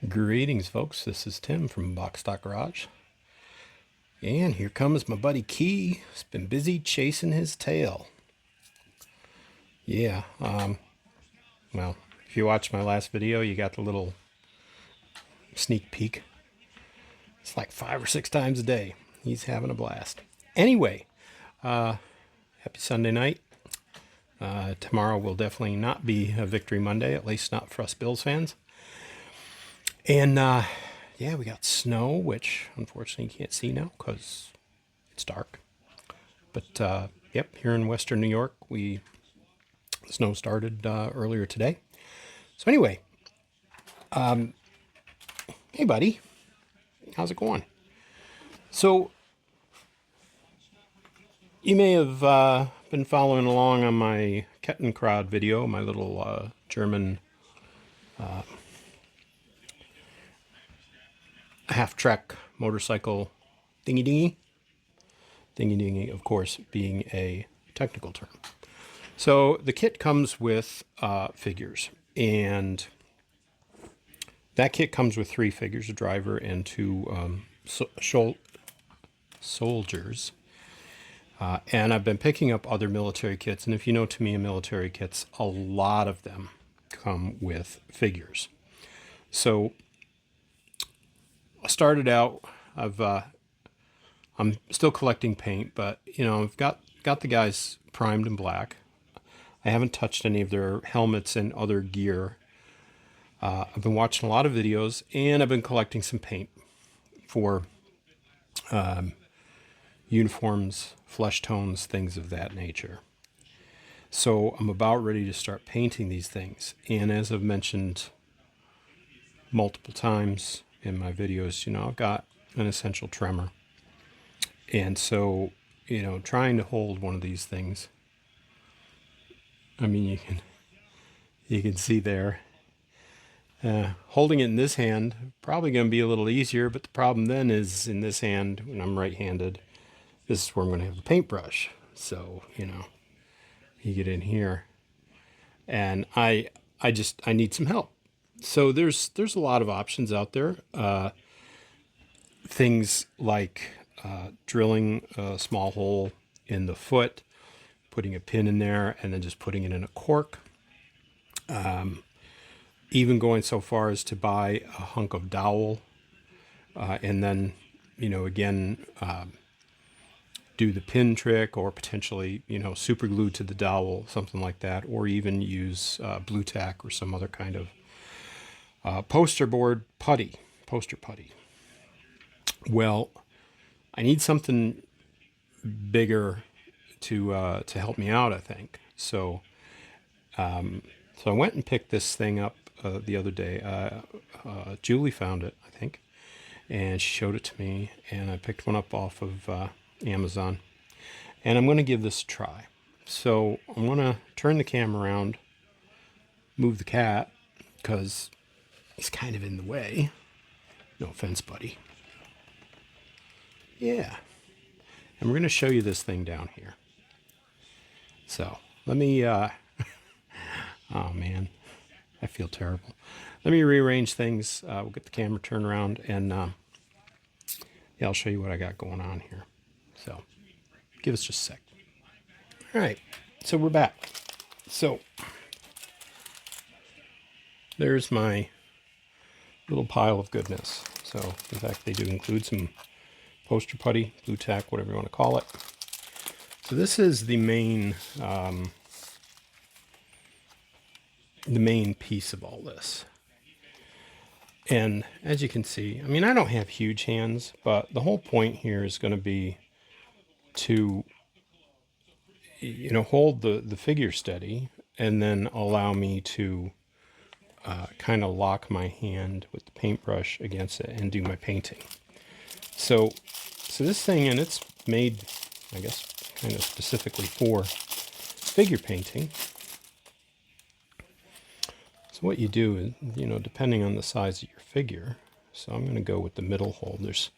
Greetings, folks. This is Tim from Box Stock Garage. And here comes my buddy Key. He's been busy chasing his tail. Yeah, well, if you watched my last video, you got the little sneak peek. It's like 5 or 6 times a day. He's having a blast. Anyway, happy Sunday night. Tomorrow will definitely not be a Victory Monday, at least not for us Bills fans. And yeah, we got snow, which unfortunately you can't see now because it's dark. But yep, here in Western New York, the snow started earlier today. So anyway, hey buddy, how's it going? So you may have been following along on my Kettenkrad video, my little German half-track motorcycle thingy-dingy. Thingy-dingy, of course, being a technical term. So the kit comes with figures, and that kit comes with 3 figures, a driver and 2 soldiers. And I've been picking up other military kits, and if you know Tamiya military kits, a lot of them come with figures. So I started out, I'm still collecting paint, but you know, I've got the guys primed in black. I haven't touched any of their helmets and other gear. I've been watching a lot of videos, and I've been collecting some paint for uniforms, flesh tones, things of that nature. So I'm about ready to start painting these things. And as I've mentioned multiple times in my videos, you know, I've got an essential tremor. And so, you know, trying to hold one of these things, I mean, you can see there, holding it in this hand, probably going to be a little easier, but the problem then is in this hand, when I'm right-handed, this is where I'm going to have the paintbrush. So, you know, you get in here, and I need some help. So there's a lot of options out there. Things like drilling a small hole in the foot, putting a pin in there, and then just putting it in a cork. Even going so far as to buy a hunk of dowel, and then, you know, again, do the pin trick, or potentially, you know, super glue to the dowel, something like that, or even use Blu-Tack or some other kind of poster putty. Well, I need something bigger to help me out, I think. So so I went and picked this thing up the other day. Julie found it, I think, and she showed it to me, and I picked one up off of Amazon, and I'm going to give this a try. So I'm going to turn the camera around, move the cat, because he's kind of in the way. No offense, buddy. Yeah. And we're going to show you this thing down here. So let me, oh man, I feel terrible. Let me rearrange things. We'll get the camera turned around, and yeah, I'll show you what I got going on here. So give us just a sec. All right, so we're back. So there's my little pile of goodness. So in fact, they do include some poster putty, Blu-Tack, whatever you want to call it. So this is the main piece of all this. And as you can see, I mean, I don't have huge hands, but the whole point here is going to be to, you know, hold the figure steady, and then allow me to kind of lock my hand with the paintbrush against it and do my painting. So this thing, and it's made, I guess, kind of specifically for figure painting. So what you do is, you know, depending on the size of your figure, so I'm going to go with the middle hole. There's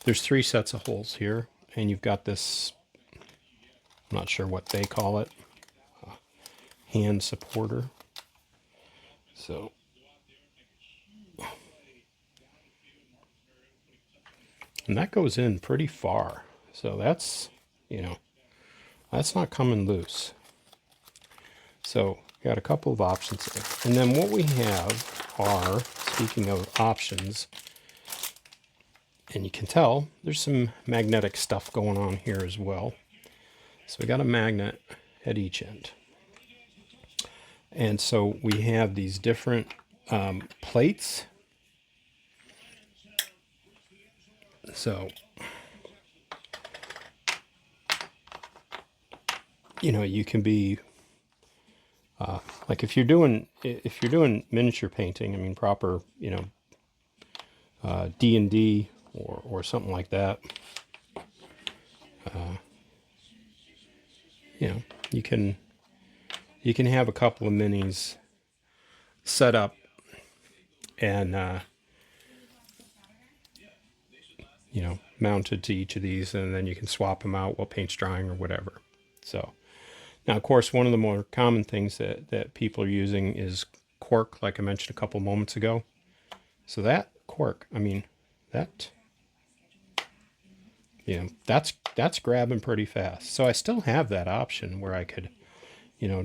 3 sets of holes here, and you've got this, I'm not sure what they call it, hand supporter. So And that goes in pretty far. So that's, that's not coming loose. So got a couple of options there. And then what we have are, speaking of options, and you can tell there's some magnetic stuff going on here as well. So we got a magnet at each end. And so we have these different plates. So, you can be like if you're doing miniature painting, I mean proper, D&D or something like that. You can have a couple of minis set up and mounted to each of these, and then you can swap them out while paint's drying or whatever. So now, of course, one of the more common things that people are using is cork, like I mentioned a couple moments ago. So that cork, I mean, that's grabbing pretty fast. So I still have that option where I could,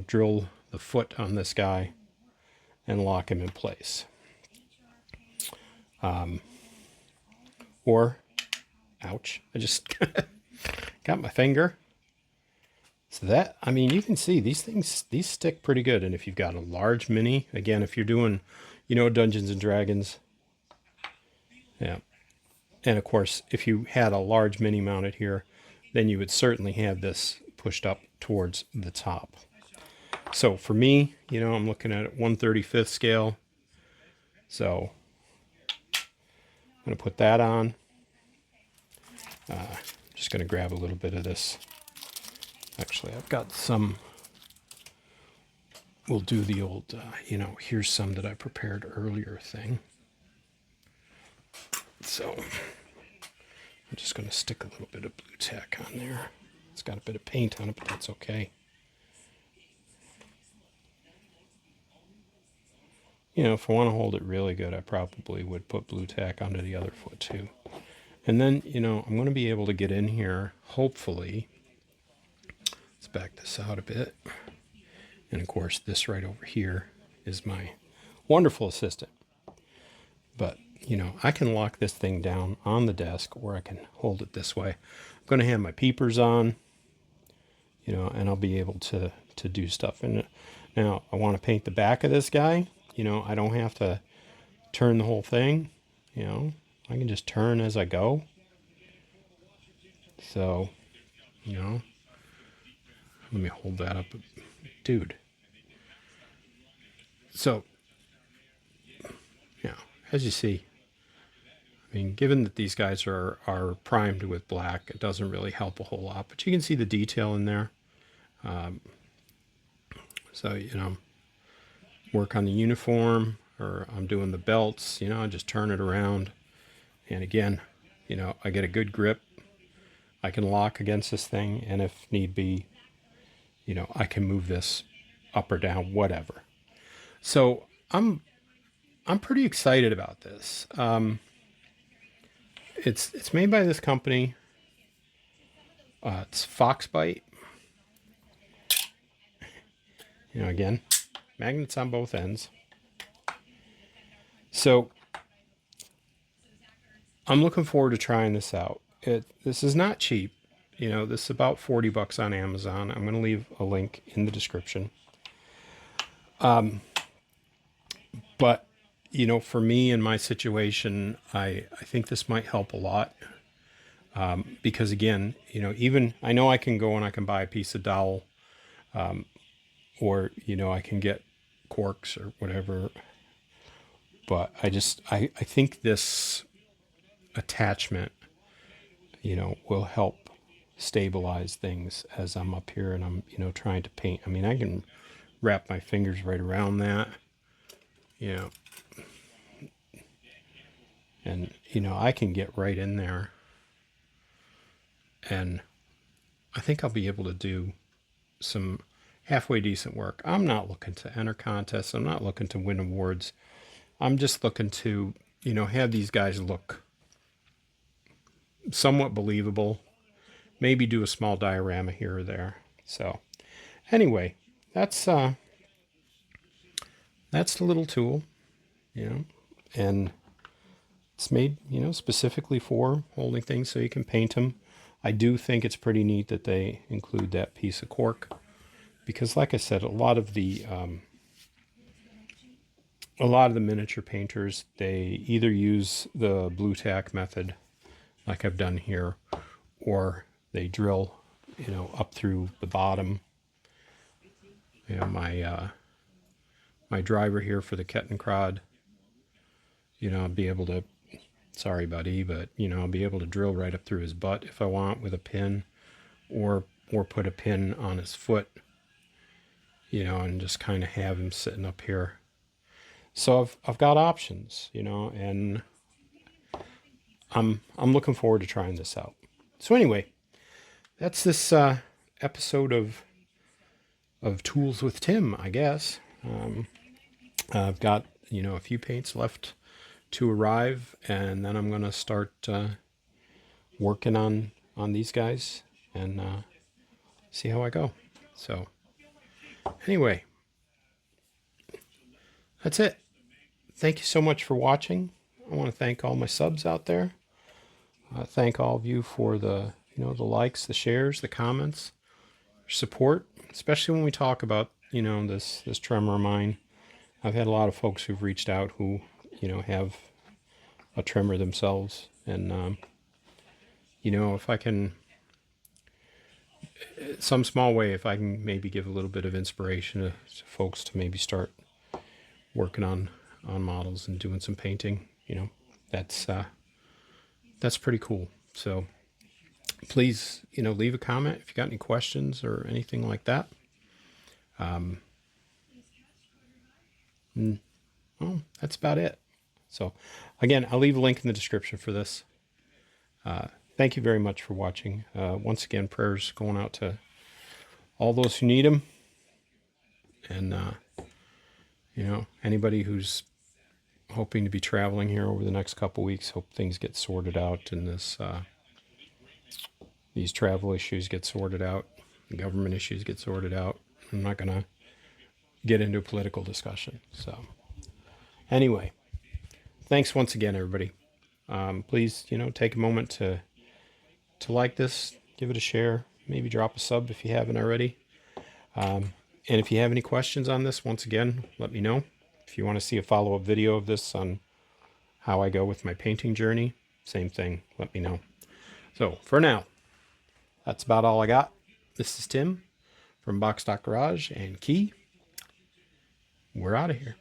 drill the foot on this guy and lock him in place. Or, ouch, I just got my finger. So that, I mean, you can see these stick pretty good. And if you've got a large mini, again, if you're doing, Dungeons and Dragons, yeah. And of course, if you had a large mini mounted here, then you would certainly have this pushed up towards the top. So for me, I'm looking at 1/35 scale. So I'm going to put that on. Just going to grab a little bit of this. Actually, I've got some. We'll do the old, here's some that I prepared earlier thing. So I'm just going to stick a little bit of Blu-Tack on there. It's got a bit of paint on it, but that's okay. If I want to hold it really good, I probably would put Blu-Tack onto the other foot too. And then, I'm going to be able to get in here, hopefully. Let's back this out a bit. And of course, this right over here is my wonderful assistant. But, I can lock this thing down on the desk, or I can hold it this way. I'm going to have my peepers on, and I'll be able to do stuff. And now I want to paint the back of this guy. I don't have to turn the whole thing. I can just turn as I go. So, let me hold that up. Dude. So, as you see, I mean, given that these guys are primed with black, it doesn't really help a whole lot. But you can see the detail in there. So, work on the uniform, or I'm doing the belts, I just turn it around. And again, I get a good grip. I can lock against this thing, and if need be, I can move this up or down, whatever. So I'm pretty excited about this. It's made by this company. It's Foxbite. Again, magnets on both ends. So I'm looking forward to trying this out. This is not cheap. This is about $40 on Amazon. I'm going to leave a link in the description. But, for me in my situation, I think this might help a lot. Because again, even I know I can go and I can buy a piece of dowel, or, I can get corks or whatever. But I think this attachment, will help stabilize things as I'm up here and I'm, trying to paint. I mean, I can wrap my fingers right around that, and, I can get right in there, and I think I'll be able to do some halfway decent work. I'm not looking to enter contests. I'm not looking to win awards. I'm just looking to, have these guys look somewhat believable. Maybe do a small diorama here or there. So anyway, that's the little tool, and it's made, specifically for holding things so you can paint them. I do think it's pretty neat that they include that piece of cork, because like I said, a lot of the miniature painters, they either use the Blu-Tack method like I've done here, or they drill, up through the bottom. My driver here for the Kettenkrad, I'll be able to, sorry buddy, but I'll be able to drill right up through his butt if I want with a pin, or put a pin on his foot, and just kind of have him sitting up here. So I've got options, and I'm looking forward to trying this out. So anyway, that's this episode of Tools with Tim, I guess. I've got a few paints left to arrive, and then I'm gonna start working on these guys and see how I go. So anyway, that's it. Thank you so much for watching. I want to thank all my subs out there. Thank all of you for the the likes, the shares, the comments, support, especially when we talk about this tremor of mine. I've had a lot of folks who've reached out who have a tremor themselves, and if I can, some small way, if I can maybe give a little bit of inspiration to folks to maybe start working on models and doing some painting, that's pretty cool. So please, leave a comment if you got any questions or anything like that. Well, that's about it. So again, I'll leave a link in the description for this. Thank you very much for watching. Once again, prayers going out to all those who need them. And, anybody who's hoping to be traveling here over the next couple weeks, hope things get sorted out and these travel issues get sorted out, the government issues get sorted out. I'm not going to get into a political discussion. So anyway, thanks once again, everybody. Please, take a moment to like this, give it a share, maybe drop a sub if you haven't already. And if you have any questions on this, once again, let me know. If you want to see a follow-up video of this on how I go with my painting journey, same thing, let me know. So for now, that's about all I got. This is Tim from Box Stock Garage and Key. We're out of here.